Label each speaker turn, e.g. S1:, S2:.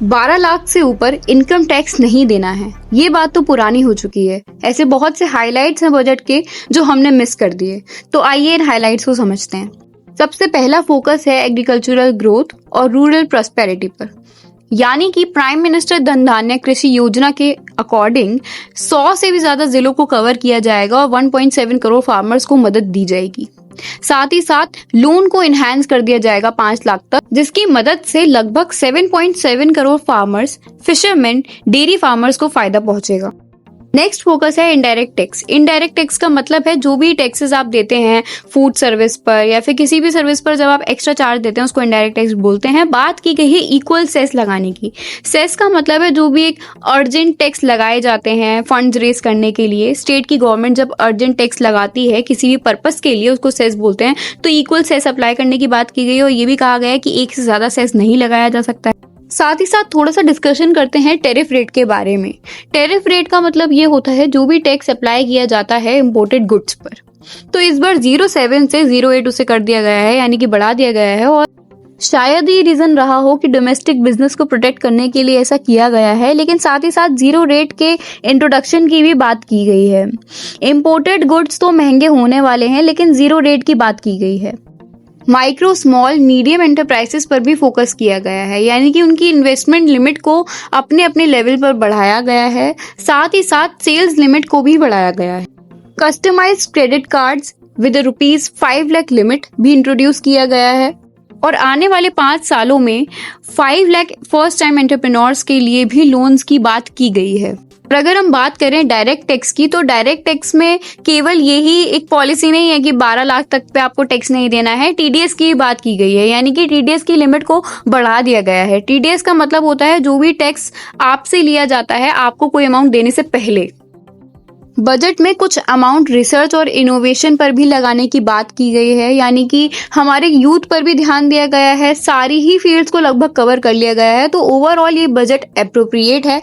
S1: 12 लाख से ऊपर income tax नहीं देना है। ये बात तो पुरानी हो चुकी है। ऐसे बहुत से हाइलाइट्स हैं बजट के जो हमने मिस कर दिए। तो आइए इन हाइलाइट्स को समझते हैं। सबसे पहला फोकस है एग्रीकल्चरल ग्रोथ और रूरल प्रॉस्पेरिटी पर, यानी कि प्राइम मिनिस्टर धन धान्य कृषि योजना के अकॉर्डिंग 100 से भी ज्यादा जिलों को कवर किया जाएगा और 1.7 करोड़ फार्मर्स को मदद दी जाएगी। साथ ही साथ लोन को इनहैंस कर दिया जाएगा 5 लाख तक, जिसकी मदद से लगभग 7.7 crore farmers, fisherman, dairy farmers को फायदा पहुंचेगा। नेक्स्ट फोकस है इनडायरेक्ट टैक्स। इनडायरेक्ट टैक्स का मतलब है जो भी टैक्सेस आप देते हैं फूड सर्विस पर या फिर किसी भी सर्विस पर जब आप एक्स्ट्रा चार्ज देते हैं उसको इनडायरेक्ट टैक्स बोलते हैं। बात की गई है इक्वल सेस लगाने की। सेस का मतलब है जो भी एक अर्जेंट टैक्स लगाए जाते हैं फंड्स रेज करने के लिए। स्टेट की गवर्नमेंट जब अर्जेंट टैक्स लगाती है किसी भी पर्पस के लिए उसको सेस बोलते हैं। तो इक्वल सेस अप्लाई करने की बात की गई है और ये भी कहा गया है कि एक से ज्यादा सेस नहीं लगाया जा सकता है। साथ ही साथ थोड़ा सा डिस्कशन करते हैं टैरिफ रेट के बारे में। टैरिफ रेट का मतलब ये होता है जो भी टैक्स अप्लाई किया जाता है इंपोर्टेड गुड्स पर। तो इस बार 0.7 से 0.8 उसे कर दिया गया है, यानी कि बढ़ा दिया गया है। और शायद ये रीजन रहा हो कि डोमेस्टिक बिजनेस को प्रोटेक्ट करने के लिए ऐसा किया गया है, लेकिन साथ ही साथ जीरो रेट के इंट्रोडक्शन की भी बात की गई है। इंपोर्टेड गुड्स तो महंगे होने वाले हैं, लेकिन जीरो रेट की बात की गई है। माइक्रो, स्मॉल, मीडियम एंटरप्राइजेस पर भी फोकस किया गया है, यानी कि उनकी इन्वेस्टमेंट लिमिट को अपने अपने लेवल पर बढ़ाया गया है। साथ ही साथ सेल्स लिमिट को भी बढ़ाया गया है। Customised credit cards with ₹5 lakh limit भी इंट्रोड्यूस किया गया है। और आने वाले 5 सालों में 5 लाख फर्स्ट टाइम एंटरप्रेन्योर्स के लिए भी लोन्स की बात की गई है। और अगर हम बात करें डायरेक्ट टैक्स की, तो डायरेक्ट टैक्स में केवल यही एक पॉलिसी नहीं है कि 12 लाख तक पे आपको टैक्स नहीं देना है। टीडीएस की बात की गई है, यानी कि टीडीएस की लिमिट को बढ़ा दिया गया है। टीडीएस का मतलब होता है जो भी टैक्स आपसे लिया जाता है आपको कोई अमाउंट देने से पहले। बजट में कुछ अमाउंट रिसर्च और इनोवेशन पर भी लगाने की बात की गई है, यानी कि हमारे यूथ पर भी ध्यान दिया गया है। सारी ही फील्ड्स को लगभग कवर कर लिया गया है। तो ओवरऑल ये बजट एप्रोप्रिएट है।